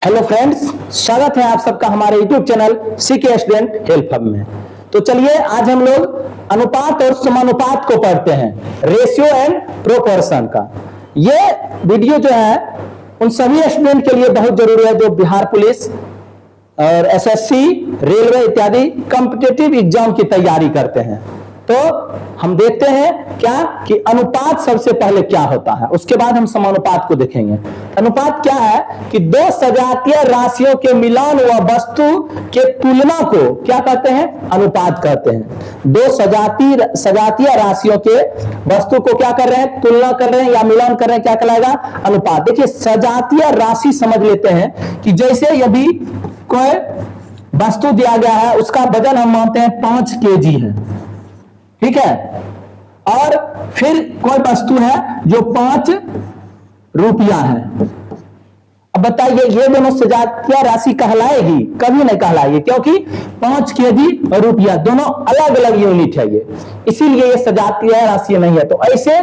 Hello friends, स्वागत है आप सबका हमारे YouTube channel CK student help hub में। तो चलिए आज हम लोग अनुपात और समानुपात को पढ़ते हैं, रेशियो एंड प्रोपोर्शन का। ये वीडियो जो है उन सभी स्टूडेंट के लिए बहुत जरूरी है जो बिहार पुलिस और एसएससी, रेलवे इत्यादि कॉम्पिटिटिव एग्जाम की तैयारी करते हैं। तो हम देखते हैं क्या कि अनुपात सबसे पहले क्या होता है, उसके बाद हम समानुपात को देखेंगे। अनुपात क्या है कि दो सजातीय राशियों के मिलान व वस्तु के तुलना को क्या कहते हैं, अनुपात कहते हैं। दो सजातीय राशियों के वस्तु को क्या कर रहे हैं, तुलना कर रहे हैं या मिलान कर रहे हैं, क्या कहलाएगा, अनुपात। देखिए सजातीय राशि समझ लेते हैं कि जैसे यदि कोई वस्तु दिया गया है, उसका वजन हम मानते हैं 5 केजी है, ठीक है, और फिर कोई वस्तु है जो 5 रुपया है। अब बताइए ये दोनों सजातीय राशि कहलाएगी? कभी नहीं कहलाएगी, क्योंकि 5 केजी और रुपया दोनों अलग अलग यूनिट है ये, इसीलिए ये सजातीय राशि नहीं है। तो ऐसे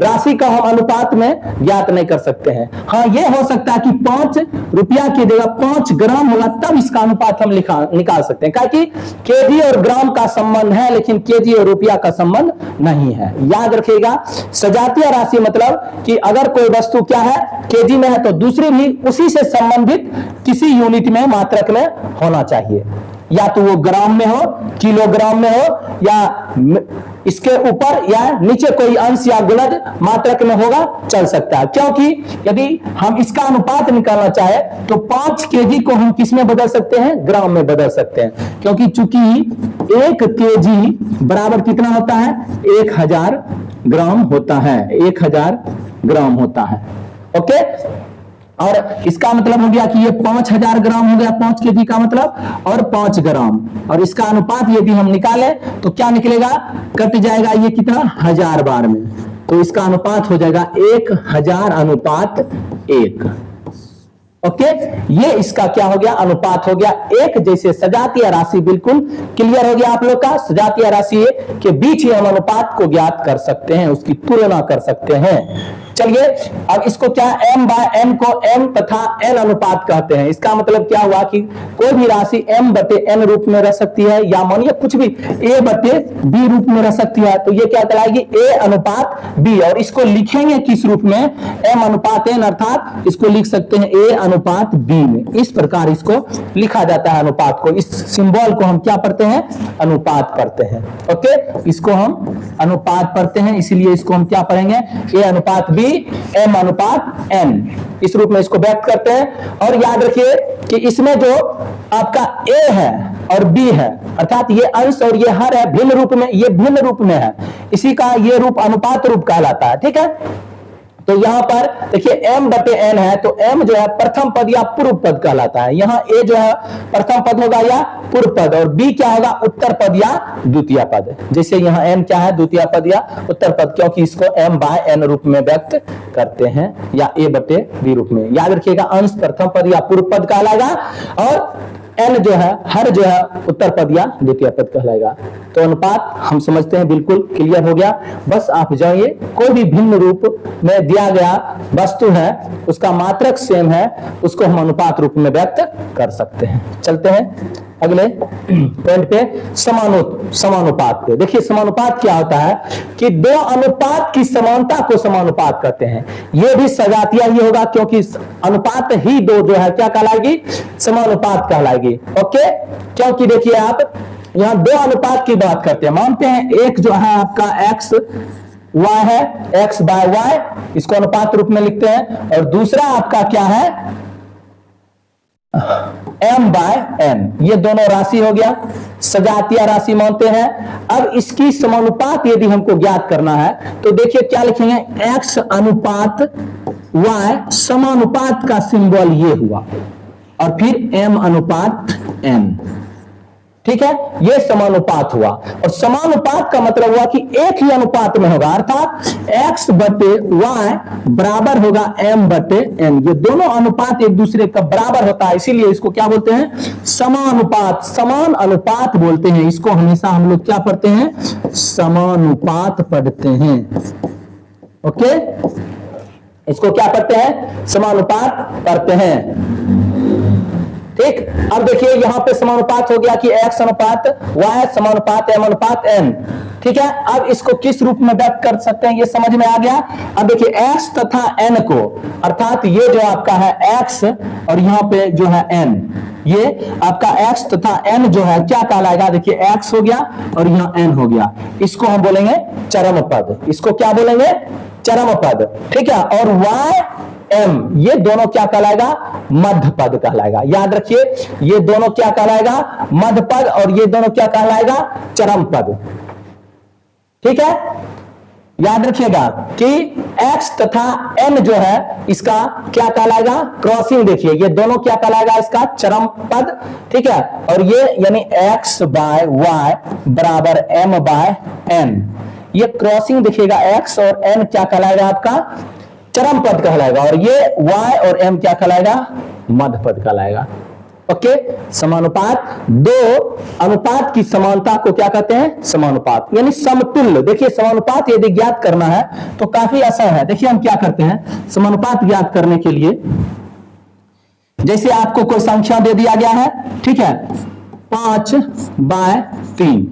राशि का हम अनुपात में ज्ञात नहीं कर सकते हैं। हाँ, ये हो सकता है कि 5 रुपया की जगह 5 ग्राम होगा, तब इसका अनुपात हम निकाल सकते हैं, क्योंकि केजी और ग्राम का संबंध है लेकिन केजी और रुपया का संबंध नहीं है। याद रखिएगा, सजातीय राशि मतलब कि अगर कोई वस्तु क्या है, केजी में है, तो दूसरी भी उसी से संबंधित किसी यूनिट में, मात्रक में होना चाहिए, या तो वो ग्राम में हो, किलोग्राम में हो, या इसके ऊपर या नीचे कोई अंश या गुणज मात्रक में होगा, चल सकता है। क्योंकि यदि हम इसका अनुपात निकालना चाहे तो 5 केजी को हम किस में बदल सकते हैं, ग्राम में बदल सकते हैं, क्योंकि चूंकि 1 केजी बराबर कितना होता है, 1000 ग्राम होता है, 1000 ग्राम होता है। ओके, और इसका मतलब हो गया कि ये 5000 ग्राम हो गया, 5 केजी का मतलब, और 5 ग्राम, और इसका अनुपात यदि हम निकालें तो क्या निकलेगा, कट जाएगा ये कितना, 1000 बार में, तो इसका अनुपात हो जाएगा 1000 अनुपात 1। ओके, ये इसका क्या हो गया, अनुपात हो गया 1। जैसे सजातीय राशि बिल्कुल क्लियर हो गया आप लोग का, सजातीय राशि के बीच ही हम अनुपात को ज्ञात कर सकते हैं, उसकी तुलना कर सकते हैं। चलिए अब इसको क्या, m बाय n को m तथा n अनुपात कहते हैं। इसका मतलब क्या हुआ कि कोई भी राशि m बटे n रूप में रह सकती है, या मानिए कुछ भी a बटे b रूप में रह सकती है, तो ये क्या कहलाएगी, a अनुपात b। और इसको लिखेंगे किस रूप में, m अनुपात n, अर्थात इसको लिख सकते हैं a अनुपात b में। इस प्रकार इसको लिखा जाता है अनुपात को। इस सिंबल को हम क्या पढ़ते हैं, अनुपात पढ़ते हैं। ओके, इसको हम अनुपात पढ़ते हैं, इसीलिए इसको हम क्या पढ़ेंगे, a अनुपात b, m अनुपात n, इस रूप में इसको व्यक्त करते हैं। और याद रखिए कि इसमें जो आपका a है और b है, अर्थात ये अंश और ये हर है, भिन्न रूप में, ये भिन्न रूप में है, इसी का ये रूप अनुपात रूप कहलाता है। ठीक है, तो यहां पर देखिए m बटे n है, तो m जो है प्रथम पद या पूर्व पद कहलाता है। यहाँ a जो है प्रथम पद होगा या पूर्व पद, और b क्या होगा, उत्तर पद या द्वितीय पद। जैसे यहाँ n क्या है, द्वितीय पद या उत्तर पद, क्योंकि इसको m बाय n रूप में व्यक्त करते हैं, या a बटे b रूप में। याद रखिएगा, अंश प्रथम पद या पूर्व पद कहलाएगा, और n जो है, हर जो है उत्तर पद या द्वितीय पद कहलाएगा। तो अनुपात हम समझते हैं बिल्कुल क्लियर हो गया। बस आप जाइए, कोई भी भिन्न रूप में दिया गया वस्तु है, उसका मात्रक सेम है, उसको हम अनुपात रूप में व्यक्त कर सकते हैं। चलते हैं अगले पॉइंट पे, समानुपात पे। देखिए समानुपात क्या होता है कि दो अनुपात की समानता को समानुपात कहते हैं। ये भी सजातीय ही होगा, क्योंकि अनुपात ही दो जो है क्या कहलाएगी, समानुपात कहलाएगी। ओके, क्योंकि देखिए आप यहाँ दो अनुपात की बात करते हैं, मानते हैं एक जो है आपका x y है, x बाय y, इसको अनुपात रूप में लिखते हैं, और दूसरा आपका क्या है, m बाय n, ये दोनों राशि हो गया, सजातीय राशि मानते हैं। अब इसकी समानुपात यदि हमको ज्ञात करना है तो देखिए क्या लिखेंगे, x अनुपात y, समानुपात का सिंबल ये हुआ, और फिर m अनुपात n। ठीक है, ये समानुपात हुआ, और समानुपात का मतलब हुआ कि एक ही अनुपात में होगा, अर्थात x बटे y बराबर होगा m बटे n। ये दोनों अनुपात एक दूसरे का बराबर होता है, इसीलिए इसको क्या बोलते हैं, समानुपात, समान अनुपात बोलते हैं। इसको हमेशा हम लोग क्या पढ़ते हैं, समानुपात पढ़ते हैं। ओके, इसको क्या पढ़ते हैं, समानुपात पढ़ते हैं। ठीक। अब देखिए यहां पे समानुपात हो गया कि x अनुपात y समानुपात m अनुपात n। ठीक है, अब इसको किस रूप में व्यक्त कर सकते हैं ये समझ में आ गया। अब देखिए x तथा n को, अर्थात ये जो आपका है x और यहां पे जो है n, ये आपका x तथा n जो है क्या कहलाएगा, देखिए x हो गया और यहाँ n हो गया, इसको हम बोलेंगे चरम पद। इसको क्या बोलेंगे, चरम पद। ठीक है, और y m ये दोनों क्या कहलाएगा, मध्य पद कहलाएगा। याद रखिए ये दोनों क्या कहलाएगा, मध्य पद, और ये दोनों क्या कहलाएगा, चरम पद। ठीक है, याद रखिएगा कि x तथा n जो है इसका क्या कहलाएगा, क्रॉसिंग। देखिए ये दोनों क्या कहलाएगा, इसका चरम पद। ठीक है, और ये यानी x बाय y बराबर m बाय n, ये क्रॉसिंग देखिएगा x और n क्या कहलाएगा, आपका चरम पद कहलाएगा, और ये y और m क्या कहलाएगा, मध्य पद कहलाएगा। ओके, समानुपात, दो अनुपात की समानता को क्या कहते हैं, समानुपात, यानी समतुल्य। देखिए समानुपात यदि ज्ञात करना है तो काफी आसान है। देखिए हम क्या करते हैं समानुपात ज्ञात करने के लिए, जैसे आपको कोई संख्या दे दिया गया है, ठीक है, 5/3,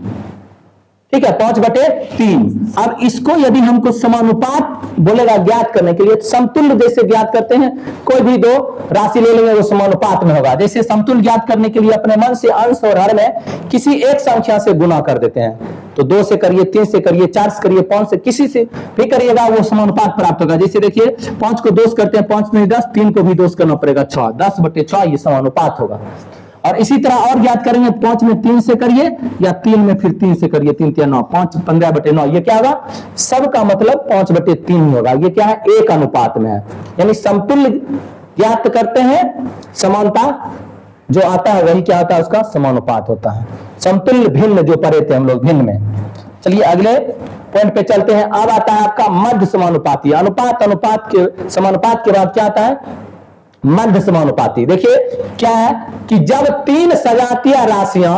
ठीक है, 5/3। अब इसको यदि हमको समानुपात बोलेगा ज्ञात करने के लिए, समतुल्य जैसे ज्ञात करते हैं, कोई भी दो राशि ले लेंगे वो समानुपात में होगा। जैसे समतुल्य ज्ञात करने के लिए अपने मन से अंश और हर में किसी एक संख्या से गुना कर देते हैं, तो 2 से करिए, 3 से करिए, 4 से करिए, 5 से, किसी से भी करिएगा वो समानुपात प्राप्त होगा। जैसे देखिए 5 को 2 करते हैं, 5 नहीं 10, 3 को भी 2 करना पड़ेगा, 6, 10/6 ये समानुपात होगा। और इसी तरह और ज्ञात करेंगे, 5 में 3 से करिए या 3 में फिर 3 से करिए, 3 3 9, 5 15/9, ये क्या होगा, सबका मतलब 5/3 ही होगा। ये क्या है, एक अनुपात में है, यानी समतुल्य ज्ञात करते हैं, समानता जो आता है वही क्या होता है, उसका समानुपात होता है। समतुल्य भिन्न जो पढ़े थे हम लोग, भिन्न में। चलिए अगले पॉइंट पे चलते हैं। अब आता है आपका मध्य समानुपाती। अनुपात अनुपात के समानुपात के बाद क्या आता है, मध्य समानुपाती। देखिए क्या है कि जब 3 सजातीय राशियां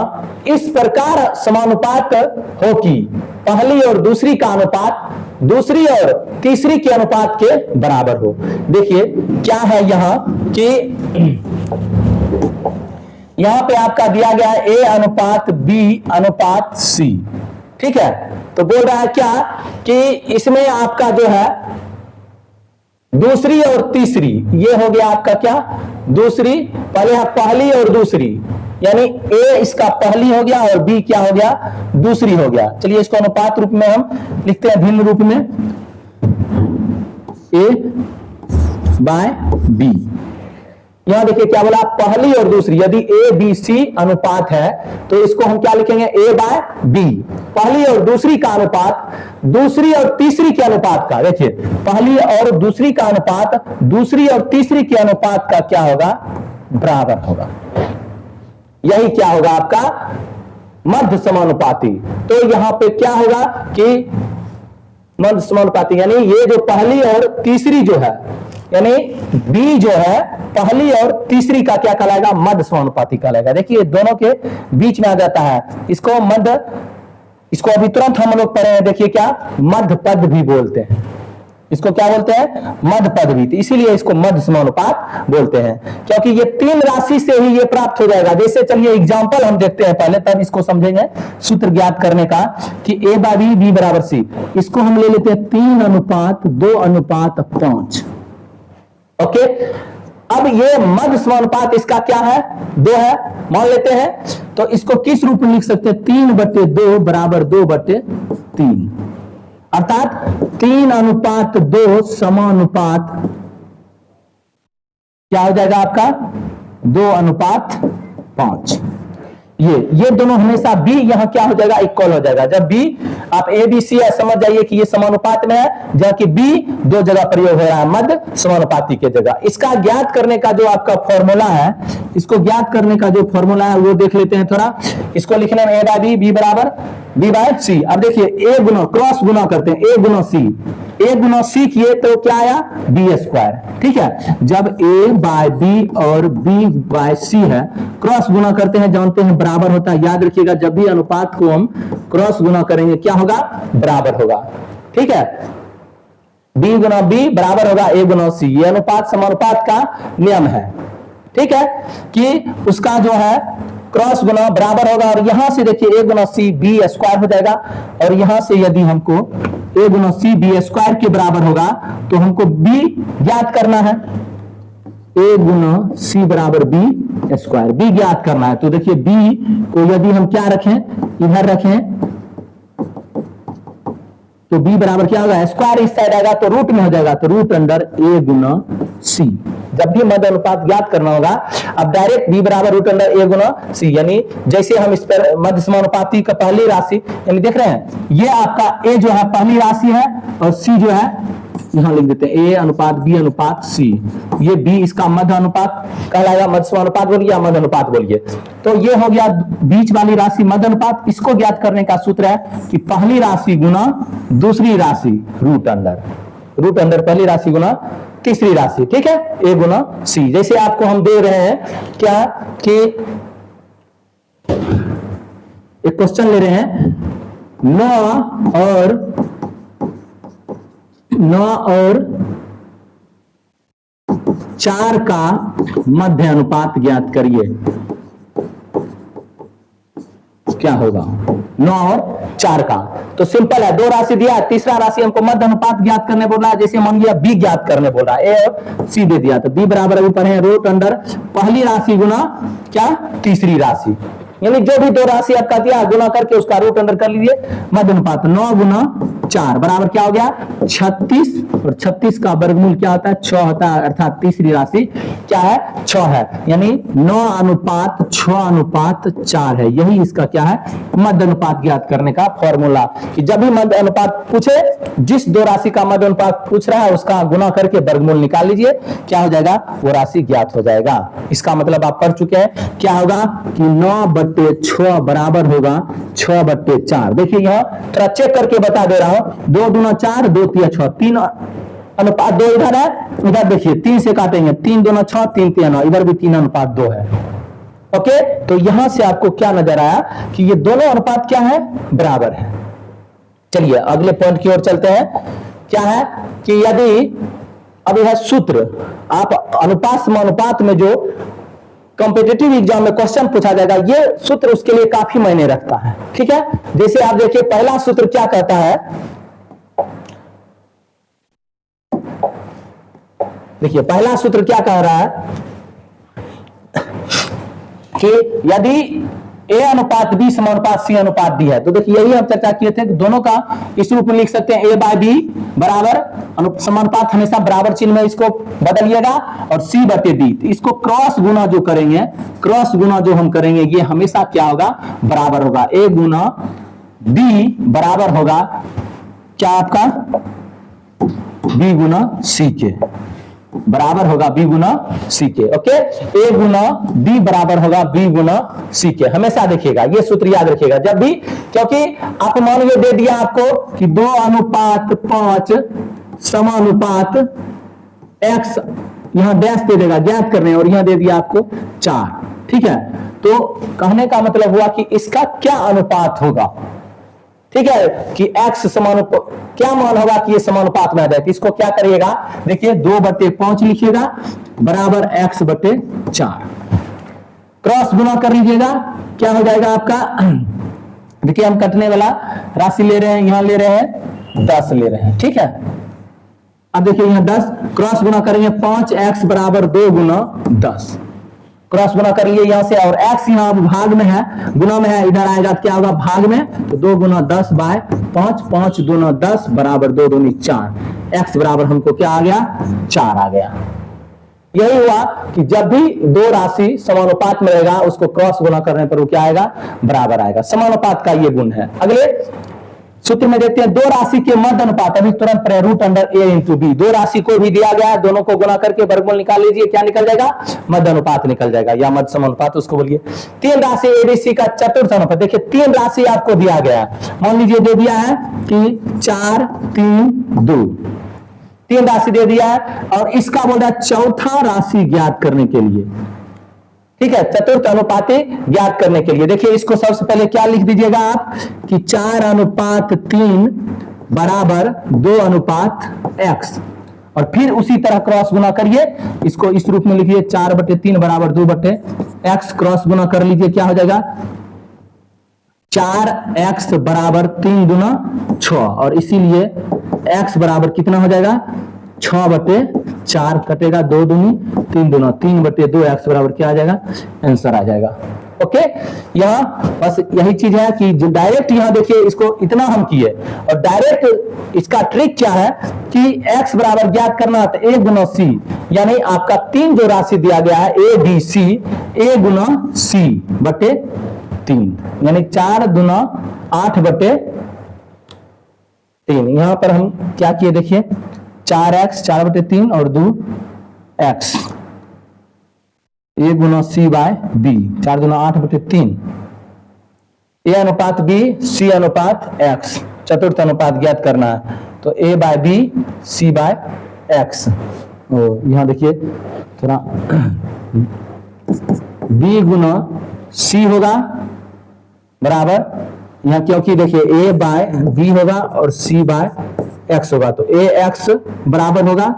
इस प्रकार समानुपात हो कि पहली और दूसरी का अनुपात दूसरी और तीसरी के अनुपात के बराबर हो। देखिए क्या है यहां कि यहां पे आपका दिया गया है a अनुपात b अनुपात c। ठीक है, तो बोल रहा है क्या कि इसमें आपका जो है दूसरी और तीसरी, ये हो गया आपका क्या, दूसरी, पहले है पहली और दूसरी, यानी a इसका पहली हो गया और b क्या हो गया, दूसरी हो गया। चलिए इसको अनुपात रूप में हम लिखते हैं, भिन्न रूप में, a/b। यहां देखिए क्या बोला, पहली और दूसरी, यदि a b c अनुपात है तो इसको हम क्या लिखेंगे, a/b। पहली और दूसरी का अनुपात दूसरी और तीसरी के अनुपात का, देखिए पहली और दूसरी का अनुपात दूसरी और तीसरी के अनुपात का क्या होगा, बराबर होगा। यही क्या होगा आपका मध्य समानुपाती। तो यहां पे क्या होगा कि मध्य समानुपाती, यानी ये जो पहली और तीसरी जो है, यानी b जो है पहली और तीसरी का क्या कहलाएगा, मध्य समानुपाती कहलाएगा। देखिए दोनों के बीच में आ जाता है, इसको मध्य, इसको अभी तुरंत हम लोग पढ़े हैं, देखिए क्या, मध्य पद भी बोलते हैं, इसको क्या बोलते हैं, मध्य पद भी, तो इसीलिए इसको मध्य समानुपात बोलते हैं, क्योंकि ये 3 राशि से ही ये प्राप्त हो जाएगा। जैसे चलिए एग्जांपल हम देखते हैं पहले, तब इसको समझेंगे सूत्र ज्ञात करने का कि a/b b/c। इसको हम ले लेते हैं 3:2:5। ओके, अब ये मध्य समानुपात इसका क्या है, 2 है, मान लेते हैं, तो इसको किस रूप में लिख सकते हैं, 3/2 बराबर 2/3, अर्थात 3:2 समानुपात क्या हो जाएगा आपका, 2:5। ये दोनों हमेशा b यहां क्या हो जाएगा, इक्वल हो जाएगा। जब b आप a b c समझ जाइए कि ये समानुपात में है, जबकि b 2 जगह प्रयोग हो रहा है, मध्य समानुपाती के जगह। इसका ज्ञात करने का जो आपका फॉर्मूला है, इसको ज्ञात करने का जो फॉर्मूला है वो देख लेते हैं थोड़ा। इसको लिखने में a/b b बराबर b/c। अब देखिए a गुना, क्रॉस गुना करते हैं, a गुना c, a गुना c किए तो क्या आया, b²। ठीक है, जब a/b और b/c है, क्रॉस गुना करते हैं, जानते हैं बराबर होता है। याद रखिएगा जब भी अनुपात को हम क्रॉस गुना करेंगे क्या होगा, बराबर होगा। ठीक है, b गुना b बराबर होगा a गुना c, ये अनुपात समानुपात का नियम है। ठीक है, कि उसका जो है क्रॉस गुना बराबर होगा, और यहां से देखिए a गुना सी बी स्क्वायर हो जाएगा, और यहां से यदि हमको a गुना सी बी स्क्वायर के बराबर होगा तो हमको b ज्ञात करना है, a गुना सी बराबर बी स्क्वायर, b ज्ञात करना है। तो देखिए b को यदि हम क्या रखें, इधर रखें, तो b बराबर क्या होगा, स्क्वायर इस साइड आएगा तो रूट में हो जाएगा, तो रूट अंडर a गुना सी। जब भी मध्य अनुपात ज्ञात करना होगा, अब डायरेक्ट b बराबर रूट अंडर a गुना सी, यानी जैसे हम इस पर मध्य समानुपाती का पहली राशि, यानी देख रहे हैं ये आपका a जो है पहली राशि है, और c जो है यहां लिख देते हैं a अनुपात b अनुपात c, ये b इसका मध्य अनुपात कहलाएगा, मध्य समानुपात बोलिए या मध्य अनुपात बोलिए। तो ये हो गया बीच वाली राशि मध्य अनुपात। इसको ज्ञात करने का सूत्र है कि पहली राशि गुना दूसरी राशि रूट अंडर पहली राशि गुना तीसरी राशि, ठीक है, a गुना c। जैसे आपको हम दे रहे हैं क्या कि एक क्वेश्चन ले रहे हैं, 9 और 4 का मध्य अनुपात ज्ञात करिए, क्या होगा 9 और 4 का। तो सिंपल है, दो राशि दिया, तीसरा राशि हमको मध्य अनुपात ज्ञात करने बोल रहा है, जैसे मान लिया b ज्ञात करने बोल रहा है, a और c दे दिया, तो b बराबर अभी पढ़े रूट अंडर पहली राशि गुना क्या तीसरी राशि, यानी जो भी दो राशि आपका दिया गुना करके उसका रूट अंडर कर लीजिए, मध्य अनुपात 9 गुना 4 बराबर क्या हो गया 36, और 36 का वर्गमूल क्या होता है 6 होता है, अर्थात तीसरी राशि क्या है 6 है, यानी 9 अनुपात 6 अनुपात 4 है। यही इसका क्या है मध्य अनुपात ज्ञात करने का फॉर्मूला, कि जब भी मध्य अनुपात पूछे, जिस दो राशि का मध्य अनुपात पूछ रहा है उसका गुना करके वर्गमूल निकाल लीजिए, क्या हो जाएगा वो राशि ज्ञात हो जाएगा। इसका मतलब आप पढ़ चुके हैं, क्या होगा कि 9/6 बराबर होगा 6/4। देखिए यहां थोड़ा चेक करके बता दे रहा हूं, 2 दूना 4, 2 तिया 6, 3 अनुपात 2 इधर है, इधर देखिए 3 से काटेंगे, 3 दूना 6, 3 तिया 9, इधर भी 3 अनुपात 2 है। ओके, तो यहां से आपको क्या नजर आया कि ये दोनों अनुपात क्या है बराबर है। चलिए अगले पॉइंट की ओर चलते हैं, क्या है कि यदि अब यह सूत्र आप अनुपात समानुपात में जो कॉम्पिटिटिव एग्जाम में क्वेश्चन पूछा जाएगा, ये सूत्र उसके लिए काफी मायने रखता है, ठीक है। जैसे आप देखिए पहला सूत्र क्या कहता है, देखिए पहला सूत्र क्या कह रहा है कि यदि a अनुपात b समानुपात c अनुपात d है, तो देखिए यही हम चर्चा किए थे, दोनों का इस रूप में लिख सकते हैं, a बाय b बराबर समानुपात हमेशा बराबर चिन्ह में इसको बदलिएगा, और c बटे d, इसको क्रॉस गुना जो करेंगे, क्रॉस गुना जो हम करेंगे ये हमेशा क्या होगा बराबर होगा, a गुना b बराबर होगा क्या आपका b गुना c के, बराबर होगा b गुना c के। ओके, a गुना b बराबर होगा b गुना c के, हमेशा देखिएगा ये सूत्र याद रखिएगा जब भी, क्योंकि आप मान लीजिए दे दिया आपको कि 2:5 समानुपात x, यहां डैश दे देगा ज्ञात करने, और यहां दे दिया आपको 4, ठीक है। तो कहने का मतलब हुआ कि इसका क्या अनुपात होगा, ठीक है, कि x समानुपात क्या मान होगा कि ये समानुपात में आ जाए, तो इसको क्या करिएगा, देखिए 2/5 लिखिएगा बराबर x/4, क्रॉस गुना कर लीजिएगा, क्या हो जाएगा आपका, देखिए हम कटने वाला राशि ले रहे हैं, यहां ले रहे हैं 10 ले रहे हैं, ठीक है। अब देखिए यहां 10 क्रॉस गुना करेंगे, 5x बराबर 2 गुना 10, क्रॉस गुना कर लिए यहां से, और x यहां भाग में है, गुना में है, इधर आएगा क्या होगा भाग में, तो 2 गुना 10 बाय 5, 5 दूना 10 बराबर 2 दूनी 4, x बराबर हमको क्या आ गया 4 आ गया। यही हुआ कि जब भी दो राशि समानुपात में रहेगा उसको क्रॉस गुना करने पर वो क्या आएगा बराबर आएगा, समानुपात का ये गुण है। अगले सूत्र में देखते हैं, दो राशि के मध्य अनुपात, अभी तुरंत root under a into b, दो राशि को भी दिया गया है, दोनों को गुना करके वर्गमूल निकाल लीजिए, क्या निकल जाएगा मध्य अनुपात निकल जाएगा, या मध्य समानुपात उसको बोलिए। 3 राशि एबीसी का चतुर्थ अनुपात, देखिए 3 राशि आपको दिया गया है, मान लीजिए दे दिया है कि 4 3 2, 3 राशि दे दिया है, और इसका बोल रहा है चौथा राशि ज्ञात करने के लिए, ठीक है, चतुर्थ अनुपाती ज्ञात करने के लिए। देखिए इसको सबसे पहले क्या लिख दीजिएगा आप कि 4:3 बराबर 2:x, और फिर उसी तरह क्रॉस गुना करिए, इसको इस रूप में लिखिए 4/3 बराबर 2/x, क्रॉस गुना कर लीजिए, क्या हो जाएगा 4x बराबर 3 दूना 6, और इसीलिए x बराबर कितना हो जाएगा 6/4, कटेगा 2 दूनी 3 दूना 3/2, x बराबर क्या आ जाएगा, आंसर आ जाएगा। ओके, यहाँ बस यही चीज है कि डायरेक्ट यहाँ देखिए इसको इतना हम किए, और डायरेक्ट इसका ट्रिक क्या है कि x बराबर ज्ञात करना है तो a गुना c, यानी आपका 3 जो राशि दिया गया है a b c, a गुना c बटे 3, यानी 4 दूना 8/3। यहां पर हम क्या किए देखिए 4x 4/3 और 2x, a गुना c बाय b, 4 दूना 8/3, a अनुपात b c अनुपात x, चतुर्थ अनुपात ज्ञात करना है तो a by b c by x। यहां देखिए थोड़ा b गुना c होगा बराबर, यहाँ क्योंकि देखिए a बाय b होगा और c बाय x होगा, तो a x बराबर होगा,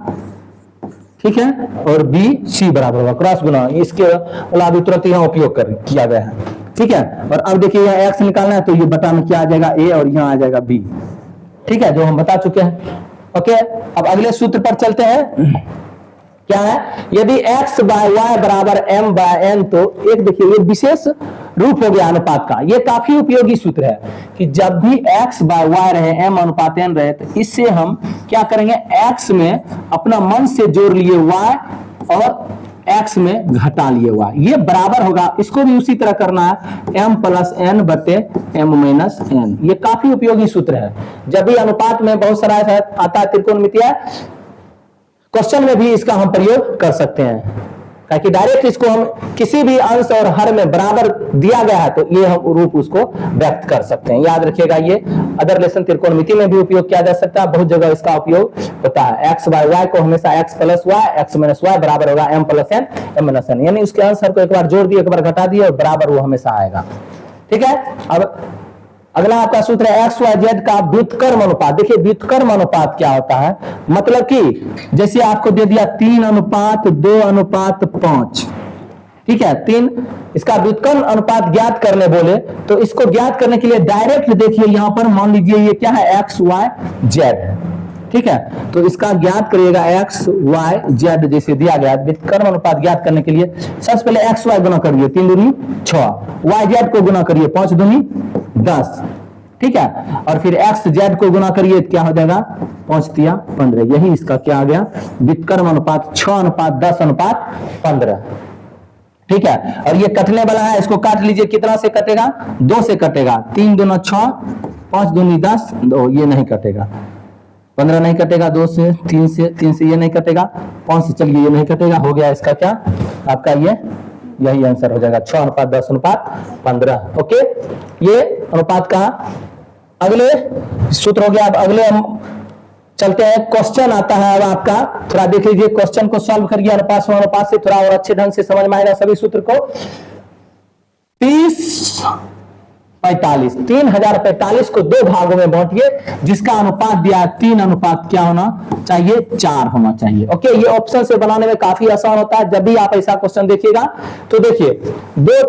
ठीक है, और b c बराबर होगा, क्रॉस गुना, इसके अलावा तुरंत यहाँ उपयोग किया गया है, ठीक है। और अब देखिए यहाँ x निकालना है तो ये बटा में क्या आ जाएगा a और यहाँ आ जाएगा b, ठीक है, जो हम बता चुके हैं। ओके, अब अगले सूत्र पर चलते हैं, क्या है, यदि x बाय वाई बराबर m बाय n, तो एक देखिए ये विशेष रूप हो गया अनुपात का, ये काफी उपयोगी सूत्र है कि जब भी x बाय वाई रहे, m अनुपात n रहे, तो इससे हम क्या करेंगे, x में अपना मन से जोड़ लिए y और x में घटा लिए y, ये बराबर होगा, इसको भी उसी तरह करना है m प्लस n बटे m माइनस n। ये काफी उपयोगी सूत्र है, जब भी अनुपात में बहुत सारा आता है त्रिकोणमितीय क्वेश्चन में भी इसका हम प्रयोग कर सकते हैं, ताकि डायरेक्ट इसको हम किसी भी अंश और हर में बराबर दिया गया है तो ये हम रूप उसको व्यक्त कर सकते हैं। याद रखिएगा, ये अदर लेसन त्रिकोणमिति में भी उपयोग किया जा सकता है, बहुत जगह इसका उपयोग होता है। x बाय वाई को हमेशा x plus y x minus y बराबर होगा m plus n m minus n, यानी उसके अंश को एक बार जोड़ दिए एक बार घटा दिए और बराबर वो हमेशा आएगा, ठीक है। अब अगला आपका सूत्र है एक्स वाई जेड का व्युत्क्रम अनुपात। देखिए व्युत्क्रम अनुपात क्या होता है, मतलब कि जैसे आपको दे दिया 3:2:5, ठीक है, 3, इसका व्युत्क्रम अनुपात ज्ञात करने बोले तो इसको ज्ञात करने के लिए डायरेक्ट देखिए यहां पर मान लीजिए ये क्या है एक्स वाई जेड, ठीक है, तो इसका ज्ञात करिएगा एक्स वाई जेड जैसे दिया गया। व्युत्क्रम अनुपात ज्ञात करने के लिए सबसे पहले एक्स वाई गुना करिए 3 दूनी 6, वाई जेड को गुना करिए 5 दूनी 10, ठीक है, और फिर एक्स जेड को गुना करिए क्या हो जाएगा 5 तिया 15, यही इसका क्या आ गया व्युत्क्रम अनुपात 6:10:15, ठीक है। और ये कटने वाला है, इसको काट लीजिए, कितना से कटेगा 2 से कटेगा, 3 दूना 6 5 दूनी 10, 2 ये नहीं कटेगा, 15 नहीं कटेगा, 2 से 3 से ये नहीं कटेगा, 5 से चलिए ये नहीं कटेगा, हो गया इसका क्या आपका ये यही आंसर हो जाएगा 6:10:15। ओके, ये अनुपात का अगले सूत्र हो गया। अब अगले हम चलते हैं, क्वेश्चन आता है अब आपका, थोड़ा देख लीजिए क्वेश्चन को सॉल्व करिए अनुपात से थोड़ा और अच्छे ढंग से समझ में आएगा सभी सूत्र को। 3045 को 2 भागों में बांटिए, जिसका अनुपात दिया है 3 अनुपात क्या होना चाहिए 4 होना चाहिए। ओके, ये ऑप्शन से बनाने में काफी आसान होता है, जब भी आप ऐसा क्वेश्चन देखिएगा तो देखिए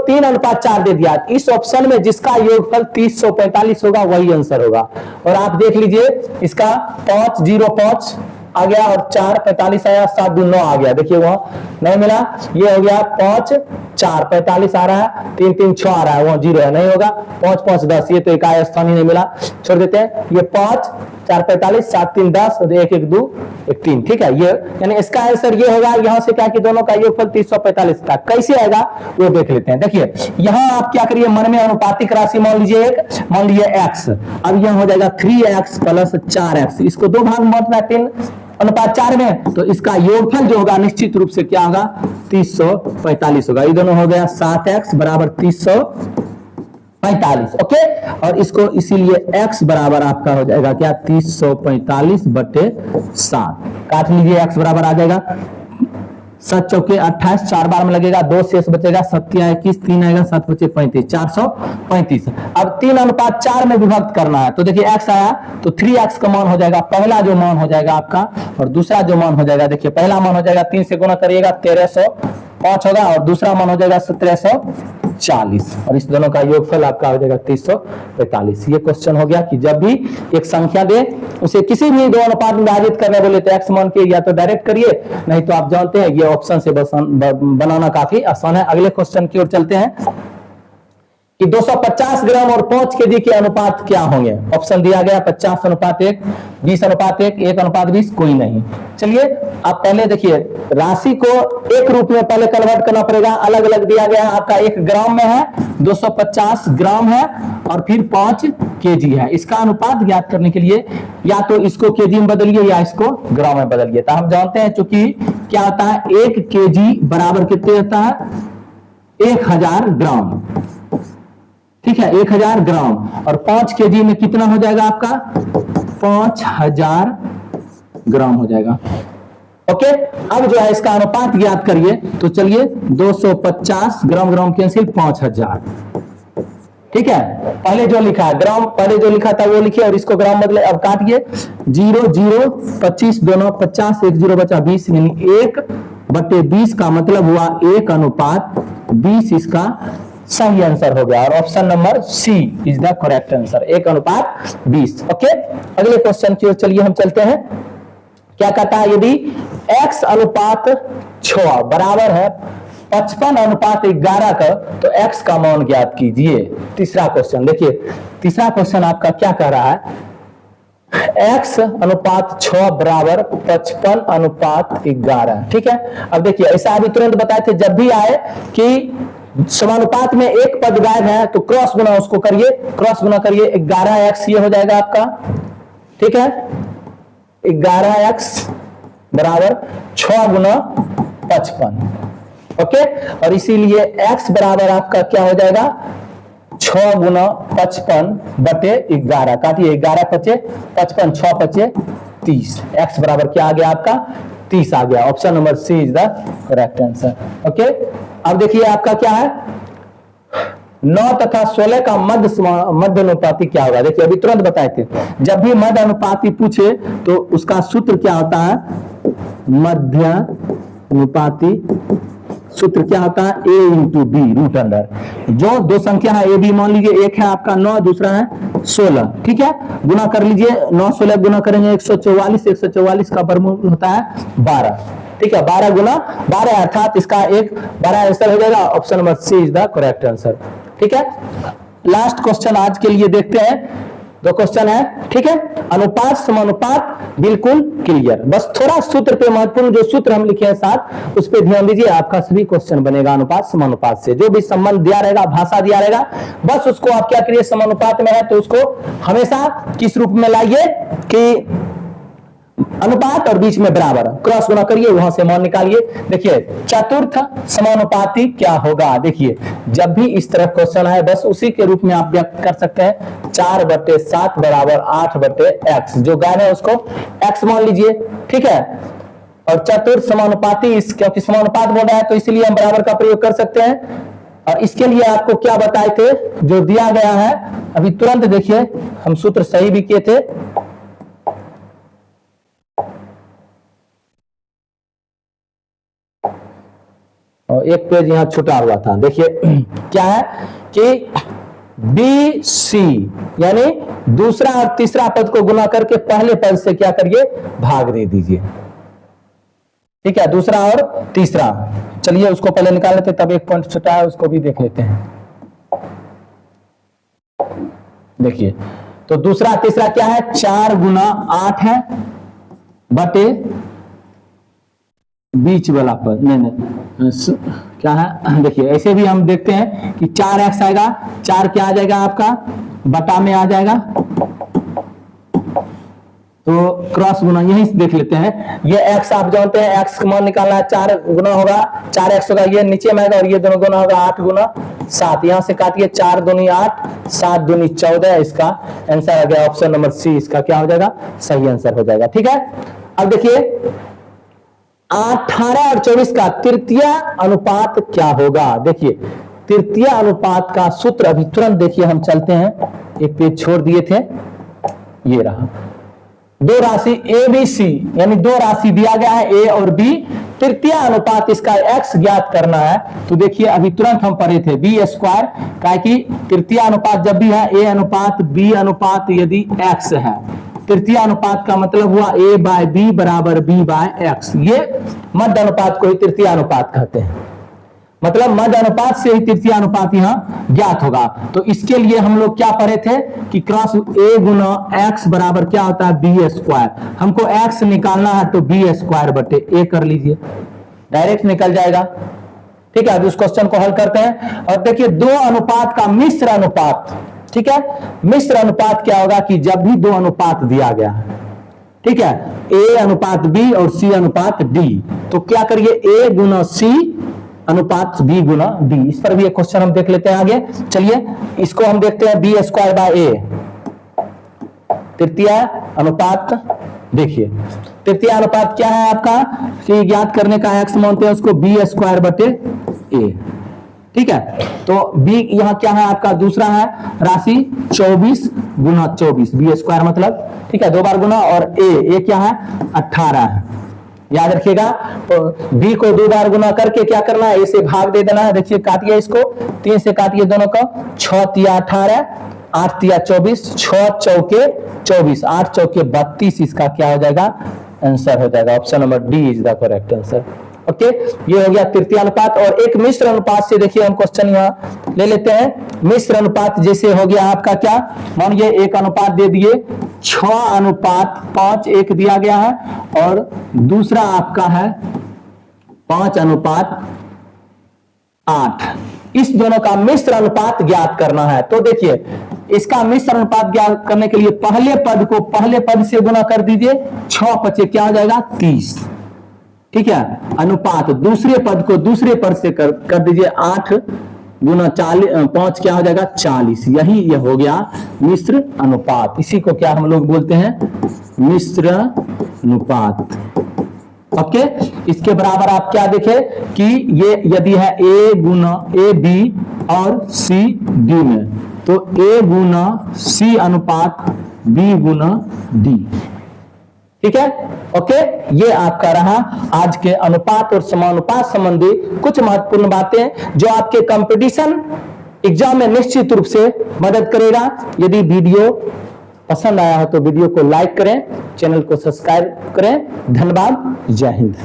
3:4 दे दिया, इस ऑप्शन में जिसका योगफल 3045 होगा वही आंसर होगा। और आप देख लीजिए इसका 505 आ गया और 4:45 आया, 7 दूनी 9 आ गया, देखिए वहां नहीं मिला, ये हो गया 5 4 45 आ रहा है, 3 3 6 आ रहा है, वहां 0 है, नहीं होगा, 5 5 10, ये तो इकाई स्थान ही नहीं मिला, छोड़ देते हैं। ये 5 4 45 7 3 10 1 1 2 1 3, ठीक है, ये यानी इसका आंसर ये होगा। यहाँ से क्या कि दोनों का योगफल 3045 का कैसे आएगा वो देख लेते हैं। देखिए यहाँ आप क्या करिए, मन में अनुपातिक राशि मान लीजिए मान लीजिए x, अब यह हो जाएगा 3x प्लस 4x, इसको 2 भाग में बांटना है 3:4 में, तो इसका योगफल जो होगा निश्चित रूप से क्या होगा 3045 होगा। ये दोनों हो गया 7x बराबर 3045। ओके, और इसको इसीलिए x बराबर आपका हो जाएगा क्या 3045/7, काट लीजिए, x बराबर आ जाएगा 7 चौके 28, 4 बार में लगेगा, 2 शेष बचेगा, 7 21, 3 आएगा, 7 बचे 35, 435। अब 3:4 में विभक्त करना है, तो देखिए x आया तो 3x का मान हो जाएगा, पहला जो मान हो जाएगा आपका, और दूसरा जो मान हो जाएगा, देखिए पहला मान हो जाएगा 3 से गुना करिएगा 1305 होगा, और दूसरा मान हो जाएगा 1740, और इस दोनों का योगफल आपका हो जाएगा 345। ये क्वेश्चन हो गया कि जब भी एक संख्या दे उसे किसी भी दो अनुपात में विभाजित करने बोले तो x मान के या तो डायरेक्ट करिए, नहीं तो आप जानते हैं ये ऑप्शन से बनाना काफी आसान है। अगले क्वेश्चन की ओर चलते हैं कि 250 ग्राम और 5 केजी के अनुपात क्या होंगे। ऑप्शन दिया गया 50:1, 20:1, 1:20, कोई नहीं। चलिए आप पहले देखिए, राशि को एक रूप में पहले कन्वर्ट करना पड़ेगा, अलग अलग दिया गया है आपका, 1 ग्राम में है, 250 ग्राम है, और फिर 5 केजी है। इसका अनुपात ज्ञात करने के लिए या तो इसको केजी में बदलिए या इसको ग्राम में बदलिए। तो हम जानते हैं चूंकि क्या होता है, 1 केजी बराबर कितने होता है, 1000 ग्राम, ठीक है, 1000 ग्राम, और 5 केजी में कितना हो जाएगा आपका, 5000 ग्राम हो जाएगा। ओके, अब जो है इसका अनुपात ज्ञात करिए, तो चलिए 250 ग्राम ग्राम कैंसिल, 5000, ठीक है। पहले जो लिखा है ग्राम, पहले जो लिखा था वो लिखिए और इसको ग्राम बदले। अब काटिए, 0 0 25 दोनों 50, 1 0 बचा 20, यानी 1/20 का मतलब हुआ 1:20, इसका सही आंसर हो गया, और option number c is the correct answer, 1:20। Okay, अगले क्वेश्चन की ओर चलिए हम चलते हैं। क्या कहता है, यदि x अनुपात 6 बराबर है 55:11 का, तो x का मान ज्ञात कीजिए। तीसरा क्वेश्चन देखिए, तीसरा क्वेश्चन आपका क्या कह रहा है, x अनुपात 6 बराबर 55:11, ठीक है। अब देखिए ऐसा अभी तुरंत बताए थे, जब भी आए कि समानुपात में एक पद गायब है तो क्रॉस गुना उसको करिए, क्रॉस गुना करिए, 11x ये हो जाएगा आपका, ठीक है, 11x बराबर 6 गुना 55, ओके, और इसीलिए x बराबर आपका क्या हो जाएगा, 6 गुना 55/11, काटिए, 11 पचे 55, 6 पचे 30, x बराबर क्या आ गया आपका, 30 आ गया। Option number c is the correct answer. Okay, अब देखिए आपका क्या है, 9 तथा 16 का मध्य अनुपाती क्या होगा। देखिए अभी तुरंत बताए थे, जब भी मध्य अनुपाती पूछे तो उसका सूत्र क्या होता है, मध्य अनुपाती सूत्र क्या होता है, a into b root under, जो दो संख्या है ए बी, मान लीजिए एक है आपका 9, दूसरा है 16, ठीक है, गुना कर लीजिए, 9 16 गुना करेंगे 144, 144 का वर्गमूल होता है 12, ठीक है, 12 गुना 12, अर्थात इसका एक 12 आंसर हो जाएगा। Option number c is the correct answer, ठीक है। लास्ट क्वेश्चन आज के लिए देखते हैं, 2 क्वेश्चन है, ठीक है। अनुपात समानुपात बिल्कुल क्लियर, बस थोड़ा सूत्र पे महत्वपूर्ण जो सूत्र हम लिखे हैं साथ, उस पे ध्यान दीजिए, आपका सभी क्वेश्चन बनेगा अनुपात समानुपात से। जो भी संबंध दिया रहेगा, भाषा दिया रहेगा, बस उसको आप क्या करिए, समानुपात में है तो उसको हमेशा किस रूप में लाइए कि अनुपात और बीच में बराबर, क्रॉस गुना करिए, वहां से मान निकालिए। देखिए चतुर्थ समानुपाती क्या होगा, देखिए जब भी इस तरह क्वेश्चन है बस उसी के रूप में आप व्यक्त कर सकते हैं, 4/7 बराबर 8/x, जो गायब है उसको x मान लीजिए, ठीक है। और चतुर्थ समानुपाती, क्योंकि समानुपात बोल रहा है तो इसीलिए हम बराबर का प्रयोग कर सकते हैं। और इसके लिए आपको क्या बताए थे, जो दिया गया है अभी तुरंत देखिए, हम सूत्र सही भी किए थे, और एक पेज यहां छुटा हुआ था, देखिए क्या है कि बी सी यानी दूसरा और तीसरा पद को गुना करके पहले पद से क्या करिए, भाग दे दीजिए, ठीक है, दूसरा और तीसरा। चलिए उसको पहले निकाल लेते, तब एक पॉइंट छुटा है उसको भी देख लेते हैं। देखिए तो दूसरा तीसरा क्या है, 4 गुना 8 है बटे बीच वाला पद, नहीं क्या है, देखिए ऐसे भी हम देखते हैं कि 4x आएगा, 4 क्या आ जाएगा आपका, बटा में आ जाएगा, तो क्रॉस गुना यही देख लेते हैं। ये x आप जानते हैं, x का मान निकालना है, 4 गुना होगा 4x होगा, ये नीचे में आएगा, और ये दोनों गुना होगा 8 गुना 7, यहां से काटिए, 4 दूनी 8, 7 दूनी 14, इसका आंसर आ गया ऑप्शन नंबर सी, इसका क्या हो जाएगा, सही आंसर हो जाएगा, ठीक है। अब देखिए 18 और 24 का तृतीय अनुपात क्या होगा? देखिए तृतीय अनुपात का सूत्र अभी तुरंत देखिए, हम चलते हैं, एक पेज छोड़ दिए थे, ये रहा। दो राशि ए बी सी, यानी दो राशि दिया गया है ए और बी, तृतीय अनुपात इसका x ज्ञात करना है। तो देखिए अभी तुरंत हम पढ़े थे बी स्क्वायर, काहे कि तृतीय अनुपात जब भी है ए अनुपात बी अनुपात यदि x है, तृतीय अनुपात का मतलब हुआ a बाय बी बराबर b बाय x। ये मध्य अनुपात को ही तृतीय अनुपात कहते हैं, मतलब मध्य अनुपात से ही तृतीय अनुपात यहाँ ज्ञात होगा। तो इसके लिए हम लोग क्या पढ़े थे कि क्रॉस a गुना x बराबर क्या होता है बी स्क्वायर। हमको x निकालना है तो बी स्क्वायर बटे a कर लीजिए, डायरेक्ट निकल जाएगा। ठीक है, अभी उस क्वेश्चन को हल करते हैं। और देखिए दो अनुपात का मिश्र अनुपात, ठीक है, मिश्र अनुपात क्या होगा कि जब भी दो अनुपात दिया गया है, ठीक है, a अनुपात b और c अनुपात d, तो क्या करिए a गुना c अनुपात b गुना d। इस पर भी एक क्वेश्चन हम देख लेते हैं आगे। चलिए इसको हम देखते हैं, बी स्क्वायर बाय ए, तृतीय अनुपात। देखिए तृतीय अनुपात क्या है आपका कि ज्ञात करने का x मानते हैं उसको बी स्क्वायर बटे ए। ठीक है, तो b यहाँ क्या है आपका दूसरा है राशि 24 गुना 24, बी स्क्वायर मतलब, ठीक है, दो बार गुना, और a क्या है 18 है, याद रखिएगा। तो b को दो बार गुना करके क्या करना है, a से भाग दे देना है। देखिए काटिए इसको, 3 से काटिए दोनों को, 6 तिया 18, 8 तिया 24, 6 चौके 24, 8 चौके 32, इसका क्या हो जाएगा आंसर हो जाएगा, option number D is the correct answer. Okay, ये हो गया तृतीय अनुपात। और एक मिश्र अनुपात से देखिए हम क्वेश्चन यहाँ ले लेते हैं। मिश्र अनुपात जैसे हो गया आपका क्या, मानिए एक अनुपात दे दिए 6 अनुपात 5 एक दिया गया है, और दूसरा आपका है 5 अनुपात 8। इस दोनों का मिश्र अनुपात ज्ञात करना है। तो देखिए इसका मिश्र अनुपात ज्ञात करने के लिए पहले पद को पहले पद से गुना कर दीजिए, 6 पचे क्या हो जाएगा 30, ठीक है, अनुपात दूसरे पद को दूसरे पद से कर दीजिए, 8 गुना 5 क्या हो जाएगा 40। यही ये हो गया मिश्र अनुपात। इसी को क्या हम लोग बोलते हैं, मिश्र अनुपात। ओके, इसके बराबर आप क्या देखें कि ये यदि है a गुना ए बी और c d में, तो a गुना c अनुपात b गुना d। ठीक है, ओके, ये आपका रहा आज के अनुपात और समानुपात संबंधी कुछ महत्वपूर्ण बातें जो आपके कंपटीशन एग्जाम में निश्चित रूप से मदद करेगा। यदि वीडियो पसंद आया हो तो वीडियो को लाइक करें, चैनल को सब्सक्राइब करें। धन्यवाद, जय हिंद।